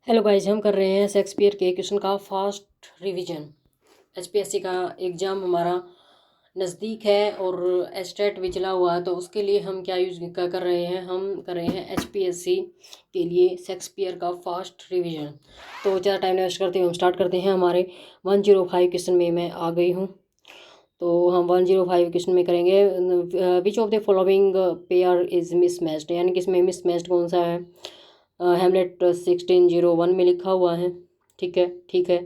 Hello guys, हम कर रहे हैं शेक्सपियर के क्वेश्चन का फास्ट रिवीजन। एचपीएससी का एग्ज़ाम हमारा नज़दीक है और एस्टेट भी चला हुआ है, तो उसके लिए हम क्या कर रहे हैं, हम कर रहे हैं एचपीएससी के लिए शेक्सपियर का फास्ट रिवीजन। तो ज़्यादा टाइम वेस्ट करते हुए हम स्टार्ट करते हैं। हमारे 105 क्वेश्चन में मैं आ गई हूँ, तो हम 105 क्वेश्चन में करेंगे विच of the following pair is mismatched, यानी कि इसमें मिसमैच्ड कौन सा है। हेमलेट 1601 में लिखा हुआ है, ठीक है ठीक है।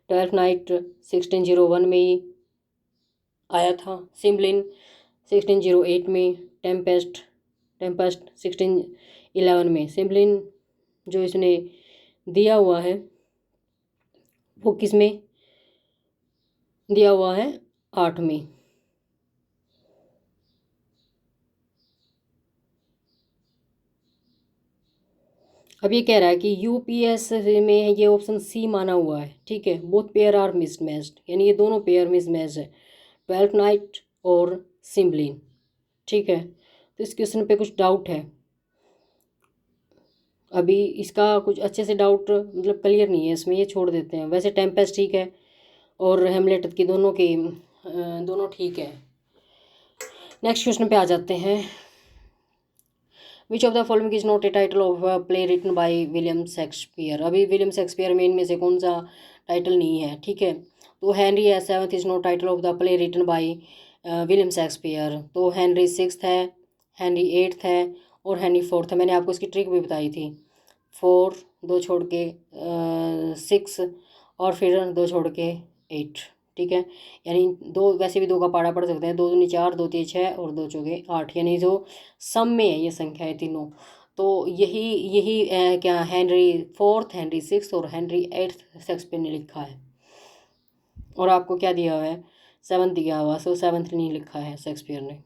ट्वेल्थ नाइट 1601 में ही आया था। सिम्बलिन 1608 में। टेम्पेस्ट टेम्पेस्ट 1611 में। सिम्बलिन जो इसने दिया हुआ है वो किस में दिया हुआ है, 8 में। अब ये कह रहा है कि यूपीएस में ये ऑप्शन सी माना हुआ है, ठीक है। बोथ पेयर आर मिसमैच्ड, यानी ये दोनों पेयर मिसमैच है, ट्वेल्थ नाइट और सिम्बलिन, ठीक है। तो इस क्वेश्चन पे कुछ डाउट है, अभी इसका कुछ अच्छे से डाउट मतलब क्लियर नहीं है इसमें, ये छोड़ देते हैं। वैसे टेम्पेस्ट ठीक है और हेमलेट की दोनों ठीक है। नेक्स्ट क्वेश्चन पे आ जाते हैं। Which of the following is not a title of play written by William Shakespeare. अभी विलियम शेक्सपियर में इनमें से कौन सा टाइटल नहीं है, ठीक है। तो हेनरी है seventh is not title of the play written by William Shakespeare. तो हेनरी सिक्स्थ है, हेनरी एट्थ है और हेनरी फोर्थ है। मैंने आपको इसकी ट्रिक भी बताई थी, 4 2 छोड़ के 6 और फिर 2 छोड़ के 8, ठीक है। यानी दो, वैसे भी 2 का पाड़ा पढ़ सकते हैं, 2 दूनी 4, 2 तीन 6 और 2 चौके 8, यानी जो सम में है ये संख्या है तीनों। तो यही यही क्या हेनरी फोर्थ, हेनरी सिक्स और हेनरी एट्थ शेक्सपियर ने लिखा है। और आपको क्या दिया हुआ है, 7th दिया हुआ, सो 7th नहीं लिखा है शेक्सपियर ने।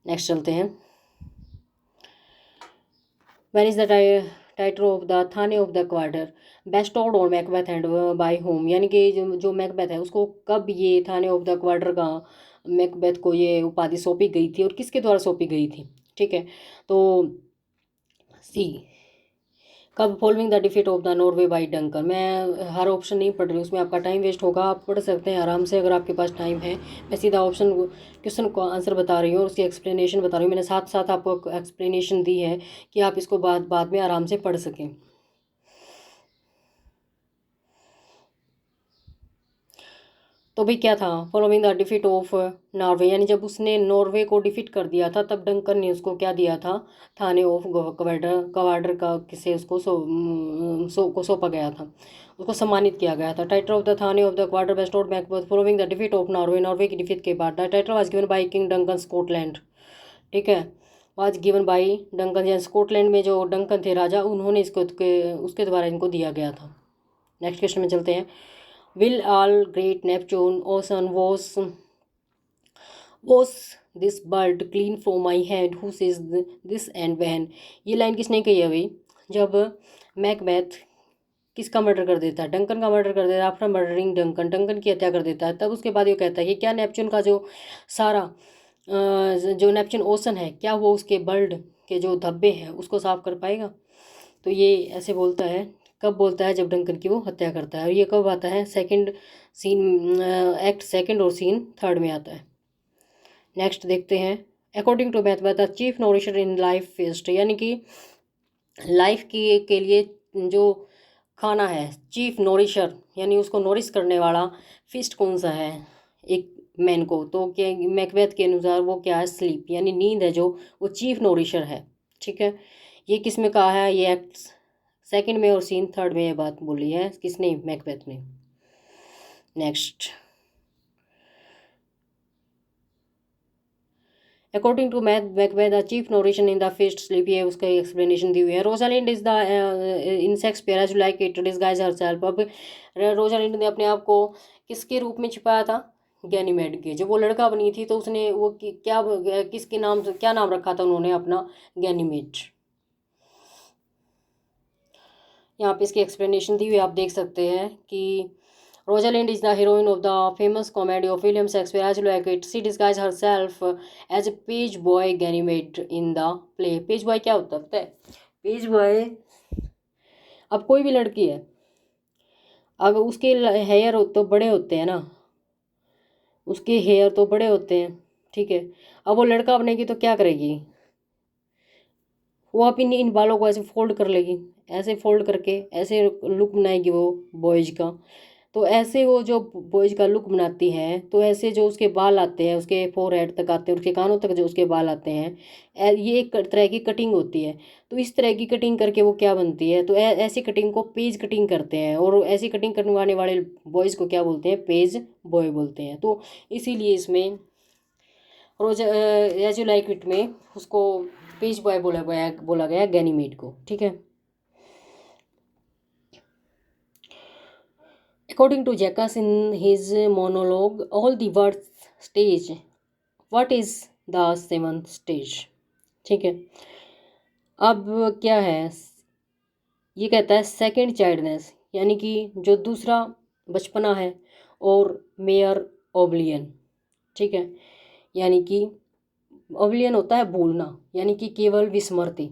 नेक्स्ट चलते हैं। When is the title of the thane of the Cawdor bestowed on Macbeth and by whom, यानी कि जो मैकबेथ है उसको कब ये थाने ऑफ द क्वार्टर का मैकबेथ को ये उपाधि सौंपी गई थी और किसके द्वारा सौंपी गई थी, ठीक है। तो सी, कब following the defeat of the Norway by Dunkirk. मैं हर ऑप्शन नहीं पढ़ रही, उसमें आपका टाइम वेस्ट होगा, आप पढ़ सकते हैं आराम से अगर आपके पास टाइम है। मैं सीधा क्वेश्चन को आंसर बता रही हूँ और उसकी एक्सप्लेनेशन बता रही हूँ। मैंने साथ साथ आपको एक्सप्लेनेशन दी है कि आप इसको बाद में आराम से पढ़ सकें। तो भाई क्या था, following the defeat of Norway, यानी जब उसने नॉर्वे को डिफीट कर दिया था तब डंकन ने उसको क्या दिया था, थाने ऑफ क्वार्टर क्वार्टर का किसे उसको को सौंपा गया था, उसको सम्मानित किया गया था। Title of the Thane of the Cawdor bestowed Macbeth following the defeat of Norway, Norway की डिफीट के बाद। The title was given by king Duncan Scotland, ठीक है। वाज गिवन बाय डंकन, यानी स्कॉटलैंड में जो डंकन थे राजा, उन्होंने इसको उसके द्वारा इनको दिया गया था। नेक्स्ट क्वेश्चन में चलते हैं। Will all great Neptune ocean was this bird clean from my hand? Who says this and when? ये लाइन किसने कही है भाई, जब मैकबेथ किसका मर्डर कर देता है, डंकन का मर्डर कर देता है। आफ्टर मर्डरिंग डंकन, डंकन की हत्या कर देता है, तब उसके बाद ये कहता है कि क्या नेपच्यून का जो सारा जो नेपच्यून ओशन है, क्या वो उसके बर्ड के जो धब्बे हैं उसको साफ कर पाएगा। तो ये ऐसे बोलता है, कब बोलता है, जब डंकन की वो हत्या करता है। और ये कब आता है, सेकंड सीन, एक्ट सेकंड और सीन थर्ड में आता है। नेक्स्ट देखते हैं। According to math the chief nourisher in life feast, यानी कि लाइफ की के लिए जो खाना है, चीफ नोरिशर यानी उसको नोरिश करने वाला फिस्ट कौन सा है एक मैन को। तो क्या मैकबेथ के अनुसार वो क्या है, स्लीप, यानी नींद है जो, वो चीफ नोरिशर है, ठीक है। ये किस में कहा है, ये एक्ट सेकंड में और सीन थर्ड में ये बात बोली है किसने, मैकबेथ ने। Next, according to Macbeth the chief narration in the first sleep, ये उसका एक्सप्लेनेशन दी हुई है। Rosalind is the in Shakespeare as like it disguise herself. अब रोजालिंड ने अपने आप को किसके रूप में छिपाया था, गैनीमेड के। जब वो लड़का बनी थी तो उसने वो क्या किसके नाम से क्या नाम रखा था उन्होंने अपना, गैनीमेड। यहाँ पे इसकी एक्सप्लेनेशन दी हुई आप देख सकते हैं कि Rosalind is the heroine of the famous comedy of William Shakespeare as like it. She disguised herself as a page boy Ganymede in the play. Page boy क्या होता है पता है, पेज बॉय अब कोई भी लड़की है, अब उसके हेयर तो बड़े होते हैं ना, उसके हेयर तो बड़े होते हैं, ठीक है। अब वो लड़का बनेगी तो क्या करेगी, वो अपनी इन बालों को ऐसे फोल्ड कर लेगी, ऐसे फोल्ड करके ऐसे लुक बनाएगी वो बॉयज का। तो ऐसे वो जो बॉयज का लुक बनाती है, तो ऐसे जो उसके बाल आते हैं, उसके फोरहेड तक आते हैं, उसके कानों तक जो उसके बाल आते हैं, ये एक तरह की कटिंग होती है। तो इस तरह की कटिंग करके वो क्या बनती है, तो ऐसी कटिंग को पेज कटिंग करते हैं, और ऐसी कटिंग करवाने वाले बॉयज़ को क्या बोलते हैं, पेज बॉय बोलते हैं। तो इसीलिए इसमें रोज एज यू लाइक इट में उसको पेज बॉय बोला गया गैनीमेड को, ठीक है। According to Jaques in his monologue all the words stage, what is the seventh stage, ठीक है। अब क्या है, ये कहता है सेकंड चाइल्डनेस, यानी कि जो दूसरा बचपना है, और मेयर ओब्लियन, ठीक है। यानी कि ओब्लियन होता है भूलना, यानी कि केवल विस्मृति।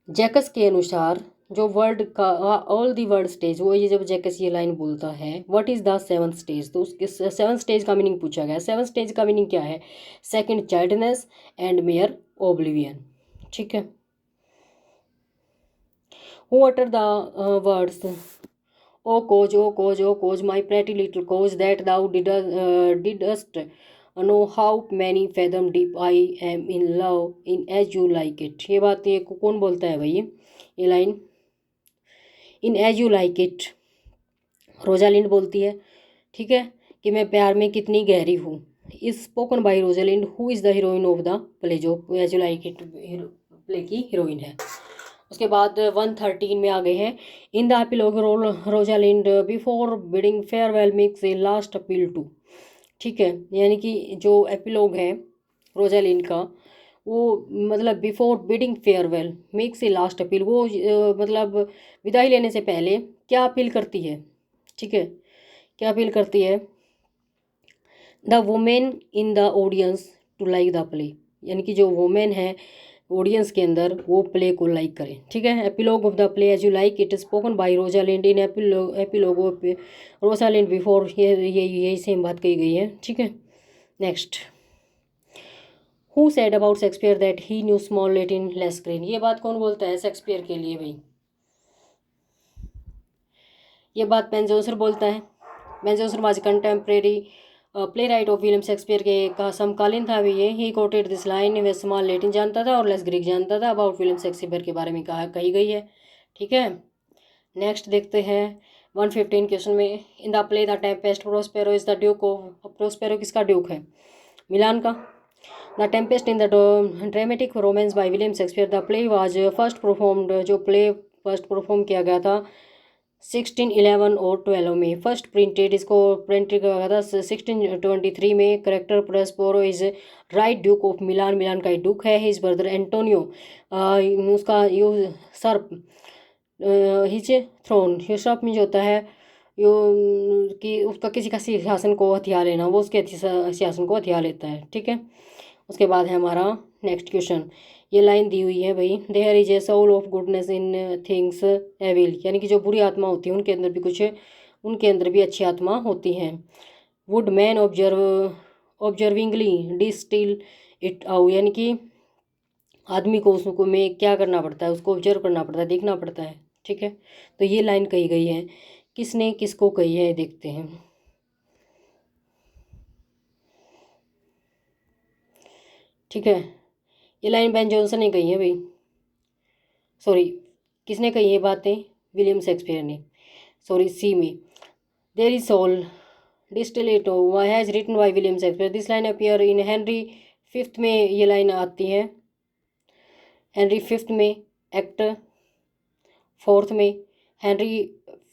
जैकस के अनुसार जो वर्ड का ऑल दी वर्ड स्टेज, वो ये जब जैकस ये लाइन बोलता है what is the seventh stage, तो उसके सेवंथ स्टेज का मीनिंग पूछा गया। सेवंथ स्टेज का मीनिंग क्या है, second childishness and mere oblivion, ठीक है। Who utter the words O coz O coz my pretty little coz that thou didst know how many fathom deep I am in love in As you like It. ये बात ये कौन बोलता है भाई, ये line in As you like It Rosalind बोलती है, ठीक है, कि मैं प्यार में कितनी गहरी हूँ। Is spoken by Rosalind who is the heroine of the play, जो As you like It play की हीरोइन है। उसके बाद 113 में आ गए हैं। In the epilogue Rosalind before bidding farewell makes a last appeal to, ठीक है। यानी कि जो एपिलॉग है रोजालिंड का, वो मतलब before bidding farewell makes a last appeal, वो मतलब विदाई लेने से पहले क्या अपील करती है, ठीक है, क्या अपील करती है, the women in the audience to like the play, यानी कि जो वुमेन है ऑडियंस के अंदर वो प्ले को लाइक करें, ठीक है। Epilogue of the play as you like it spoken by Rosalind in epilogue of Rosalind before, यही सेम बात कही गई है, ठीक है। Next, who said about Shakespeare that he knew small Latin less green, ये बात कौन बोलता है शेक्सपियर के लिए भाई, ये बात बेन जोन्सर बोलता है। Ben Jonson was contemporary playwright of William Shakespeare के का समकालीन था भी ये। ही कोटेड दिस लाइन, वे स्मॉल लेटिन जानता था और लेस ग्रीक जानता था, अबाउट विलियम शेक्सपियर के बारे में कही गई है, ठीक है। नेक्स्ट देखते हैं 115 क्वेश्चन में, इन the play the Tempest Prospero is the Duke of, Prospero किसका ड्यूक है, मिलान का। The Tempest in the dramatic romance bye William Shakespeare, the play was first performed, जो प्ले फर्स्ट परफॉर्म किया गया था 1611 और 12 में, फर्स्ट प्रिंटेड, इसको प्रिंट किया गया था 1623 में। Character Prospero is right duke of Milan, Milan का ड्यूक है। हिज ब्रदर एंटोनियो, उसका usurp, his throne, usurp में जो होता है यो कि उसका किसी का सिंहासन को हथिया लेना, वो उसके सिंहासन को हथिया लेता है, ठीक है। उसके बाद है हमारा नेक्स्ट क्वेश्चन, ये लाइन दी हुई है भाई, there is a soul of goodness in things evil, यानी कि जो बुरी आत्मा होती है उनके अंदर भी कुछ, उनके अंदर भी अच्छी आत्मा होती हैं। Would men observingly distil it out, यानी कि आदमी को उसको में क्या करना पड़ता है, उसको ऑब्जर्व करना पड़ता है, देखना पड़ता है, ठीक है। तो ये लाइन कही गई है, किसने किसको कही है देखते हैं, ठीक है। ये लाइन बेन जॉनसन ने कही है भाई, सॉरी किसने कही है बातें, विलियम शेक्सपियर ने, सॉरी सी में। देयर इज सोल डिस्टिलेटो has written by William Shakespeare, this line appear in Henry fifth में, ये लाइन आती है हेनरी फिफ्थ में, एक्ट फोर्थ में। हेनरी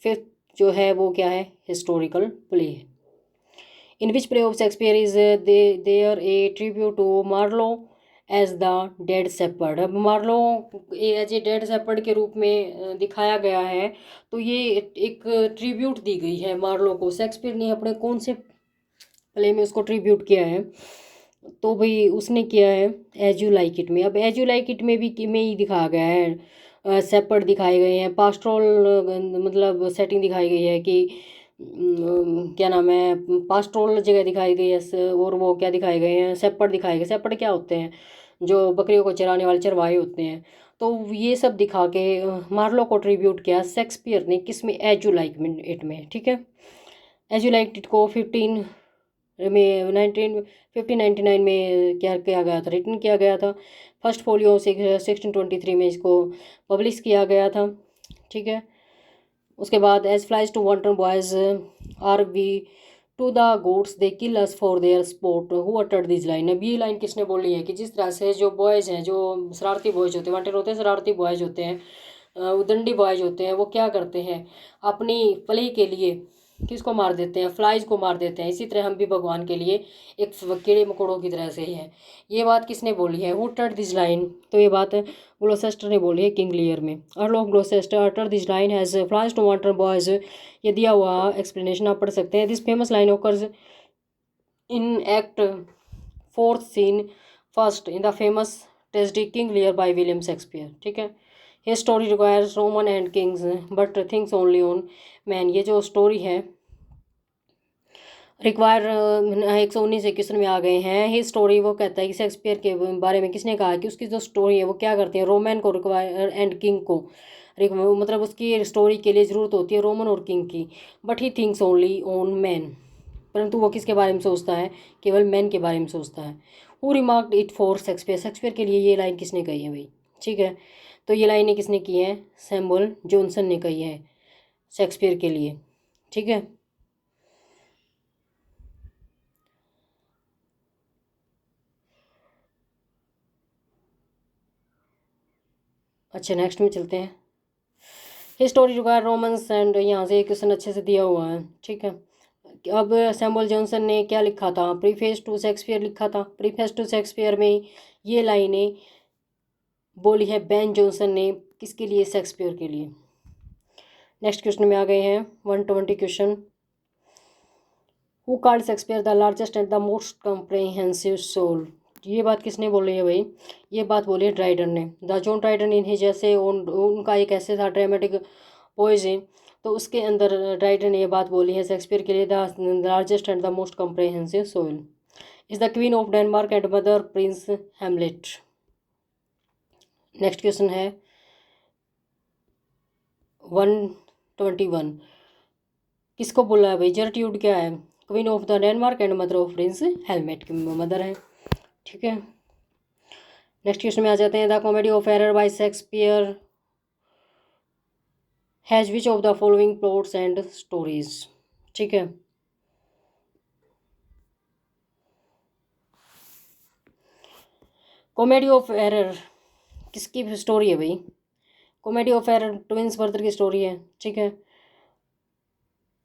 फिफ्थ जो है वो क्या है, हिस्टोरिकल प्ले है। In which play of Shakespeare is there a tribute to Marlowe as the dead shepherd, अब Marlowe as a dead shepherd के रूप में दिखाया गया है, तो ये एक ट्रिब्यूट दी गई है मार्लो को। शेक्सपियर ने अपने कौन से प्ले में उसको ट्रिब्यूट किया है, तो भाई उसने किया है एज यू लाइक इट में। अब एज यू लाइक इट में भी में ही दिखाया गया है सेपर्ड दिखाए गए हैं, पास्ट्रोल मतलब सेटिंग दिखाई गई है कि क्या नाम है, पास्ट्रोल जगह दिखाई गई है, और वो क्या दिखाए गए हैं, सेपर्ड दिखाए गए। सेपर्ड क्या होते हैं, जो बकरियों को चराने वाले चरवाहे होते हैं। तो ये सब दिखा के मार्लो को ट्रिब्यूट किया शेक्सपियर ने, किस में, एज यू लाइक इट में, ठीक है। एज यू लाइक इट को 1599 में क्या किया गया था, रिटन किया गया था। फर्स्ट फोलियो 1623 में इसको पब्लिश किया गया था, ठीक है। उसके बाद as flies to wanton boys are we to the gods they kill us for their sport who uttered this line. अब ये लाइन किसने बोली है कि जिस तरह से जो बॉयज़ हैं, जो शरारती बॉयज़ होते हैं, वांटेड होते हैं, शरारती बॉयज़ होते हैं, उदंडी बॉयज होते हैं, वो क्या करते हैं, अपनी पली के लिए किसको मार देते हैं, फ्लाइज को मार देते हैं। इसी तरह हम भी भगवान के लिए एक कीड़े मकोड़ों की तरह से ही है। ये बात किसने बोली है, हु अटर्ड दिस लाइन, तो ये बात ग्लोसेस्टर ने बोली है किंग लियर में। Earl of Gloucester uttered this line has flies to water boys, ये दिया हुआ एक्सप्लेनेशन आप पढ़ सकते हैं। This famous line occurs in act 4th scene first in the famous tragedy King Lear by William Shakespeare, ठीक है। ये story requires Roman and kings but things only on man. ये जो स्टोरी है रिक्वायर 119 क्वेश्चन में आ गए हैं। ये स्टोरी वो कहता है कि शेक्सपियर के बारे में किसने कहा कि उसकी जो स्टोरी है वो क्या करती है, रोमन को रिक्वायर एंड किंग को, मतलब उसकी स्टोरी के लिए ज़रूरत होती है रोमन और किंग की। But he thinks only on man, परंतु वो किसके बारे में सोचता है, केवल मैन के बारे में सोचता है। Who remarked it for Shakespeare, Shakespeare के लिए ये लाइन किसने कही है भाई, ठीक है। तो ये लाइनें किसने की है, सैमुअल जॉनसन ने कही है शेक्सपियर के लिए, ठीक है। अच्छा नेक्स्ट में चलते हैं। हिस्टोरी रिक्वायर रोमन्स एंड, यहाँ से क्वेश्चन अच्छे से दिया हुआ है, ठीक है। अब सैमुअल जॉनसन ने क्या लिखा था, प्रीफेस टू शेक्सपियर लिखा था। प्रीफेस टू शेक्सपियर में ये लाइनें बोली है बेन जॉनसन ने, किसके लिए, शेक्सपियर के लिए। नेक्स्ट क्वेश्चन में आ गए हैं 120 question. Who called Shakespeare the largest and the most comprehensive soul, ये बात किसने बोली है भाई, ये बात बोली है ड्राइडन ने। द जॉन ड्राइडन इन ही, जैसे उनका एक ऐसे था ड्रामेटिक पोएजी, तो उसके अंदर ड्राइडन ने ये बात बोली है शेक्सपियर के लिए, the largest and the most comprehensive soul is the queen of Denmark and mother prince Hamlet. Next question है 121, किसको बोला है भाई, जर्ट्यूड क्या है, queen of the Denmark and mother of prince हेलमेट की मदर है, ठीक है। नेक्स्ट क्वेश्चन में आ जाते हैं। The comedy of error by Shakespeare has which of the following plots and stories, ठीक है। कॉमेडी ऑफ एरर किसकी स्टोरी है भाई, Comedy of Error twins brother की स्टोरी है, ठीक है।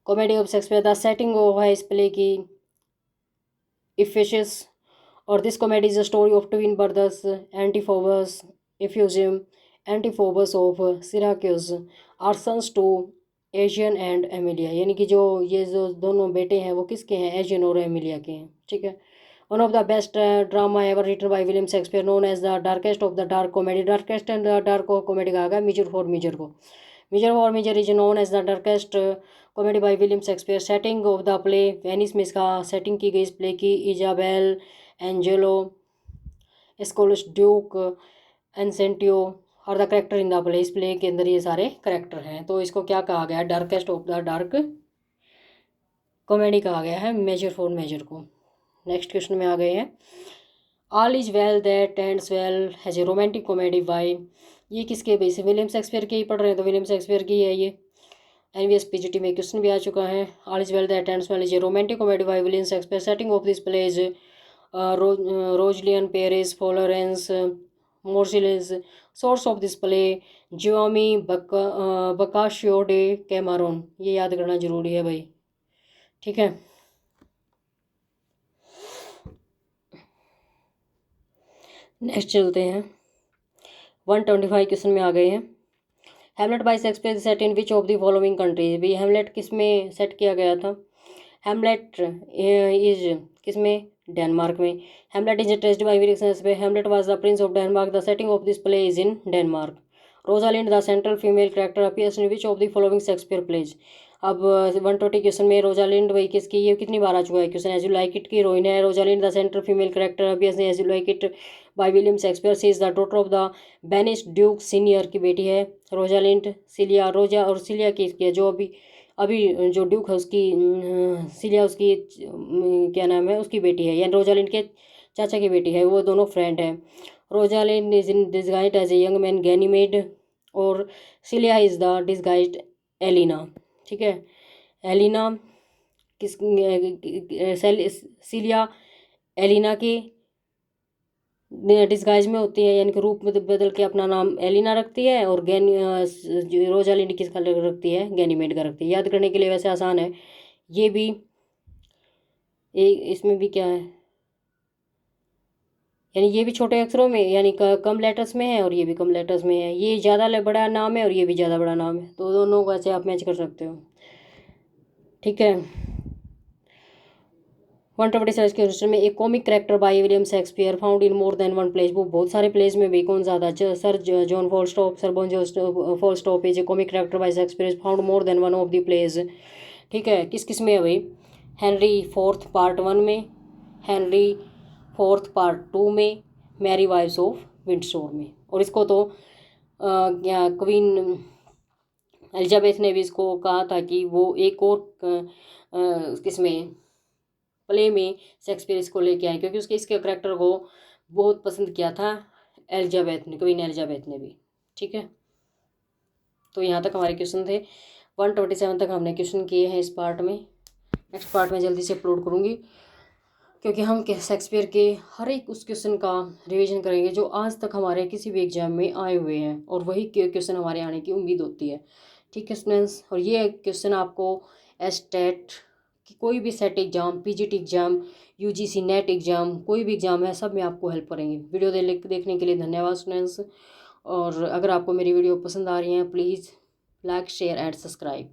Comedy of Shakespeare the setting of है इस प्ले की इफिशियस, और this comedy is a story of twin brothers Antipholus Ephesus Antipholus of Syracuse are sons to Egeon and Emilia, यानी कि जो ये जो दोनों बेटे हैं वो किसके हैं, एशियन और एमिलिया के हैं, ठीक है। One of the best drama ever written by William Shakespeare known as the darkest of the dark comedy, darkest and the dark comedy कहा गया मीजर फॉर मीजर को। Measure for measure is known as the darkest comedy by William Shakespeare. Setting of the play Venice में इसका setting की गई इस play की, Isabel Angelo स्कोलस ड्यूक एनसेंटियो और the character in the play, इस प्ले के अंदर ये सारे करेक्टर हैं। तो इसको क्या कहा गया, darkest of the dark comedy कहा गया है मेजर फॉर मेजर को। नेक्स्ट क्वेश्चन में आ गए हैं। All is well that ends well has a romantic comedy bye, ये किसके बेस से, विलियम शेक्सपियर के ही पढ़ रहे हैं तो विलियम शेक्सपियर की है ये। एनवीएस पीजीटी में क्वेश्चन भी आ चुका है। All is well that ends well is a romantic comedy by William Shakespeare. Setting of this play is Roussillon Paris Florence Marseilles. Source of this play Giovanni Boccaccio Decameron, ये याद करना जरूरी है भाई, ठीक है। नेक्स्ट चलते हैं 125 क्वेश्चन में आ गए हैं। Hamlet by Shakespeare set in which of the following countries, भी हेमलेट किस में सेट किया गया था, हेमलेट इज किस में, डेनमार्क में। Hamlet is traced by William Shakespeare, Hamlet was the prince of Denmark, the setting of this play is in Denmark. Rosalind the central female character appears in which of the following Shakespeare plays. अब 120 question में Rosalind वही किसकी, ये कितनी बार आ चुका है question. As you like it की हीरोइन है Rosalind the central female character appears as you like it by William Shakespeare. She is the daughter of the banished duke senior की बेटी है रोजालिंड। सिलिया रोजा और सिलिया की है जो अभी अभी जो ड्यूक है उसकी सिलिया उसकी क्या नाम है उसकी बेटी है, यानी रोजालिंड के चाचा की बेटी है, वो दोनों फ्रेंड है। Rosalind is in disguised as a young man Ganymede और Celia is the disguised Aliena. ठीक है, एलिना किस सिलिया एलिना की डिस्गाइज में होती है, यानी कि रूप में बदल के अपना नाम एलिना रखती है, और रोजालिंड किसका रखती है, गैनीमेड का रखती है। याद करने के लिए वैसे आसान है ये भी। इसमें भी क्या है, यानी ये भी छोटे अक्षरों में यानी कम लेटर्स में है और ये भी कम लेटर्स में है। ये ज़्यादा बड़ा नाम है और ये भी ज़्यादा बड़ा नाम है, तो दोनों को ऐसे आप मैच कर सकते हो। ठीक है, 127 के क्वेश्चन में एक comic character bye William Shakespeare found in more than one place. वो बहुत सारे प्लेस में भी कौन सा था, sir John Falstaff, sir John Falstaff is a comic character by Shakespeare found more than one of the plays. ठीक है, किस किस में है भाई, हेनरी फोर्थ पार्ट 1 में, हेनरी फोर्थ पार्ट 2 में, मैरी वाइव्स ऑफ विंडसोर में। और इसको तो क्वीन एलिजाबेथ ने भी इसको कहा था कि वो एक और किसमें प्ले में शेक्सपियर इसको लेके आए, क्योंकि उसके इसके करेक्टर को बहुत पसंद किया था एलिजाबेथ ने, क्वीन एलिजाबेथ ने भी। ठीक है, तो यहाँ तक हमारे क्वेश्चन थे। 127 तक हमने क्वेश्चन किए हैं इस पार्ट में। नेक्स्ट पार्ट में जल्दी से अपलोड करूँगी, क्योंकि हम शेक्सपियर के हर एक उस क्वेश्चन का रिवीजन करेंगे जो आज तक हमारे किसी भी एग्जाम में आए हुए हैं, और वही क्वेश्चन हमारे आने की उम्मीद होती है। ठीक है स्टूडेंट्स, और ये क्वेश्चन आपको एस्टेट कि कोई भी set exam, PGT exam, UGC net exam, कोई भी एग्ज़ाम है, सब में आपको हेल्प करेंगे। वीडियो देखने के लिए धन्यवाद स्टूडेंट्स, और अगर आपको मेरी वीडियो पसंद आ रही है please like share and subscribe.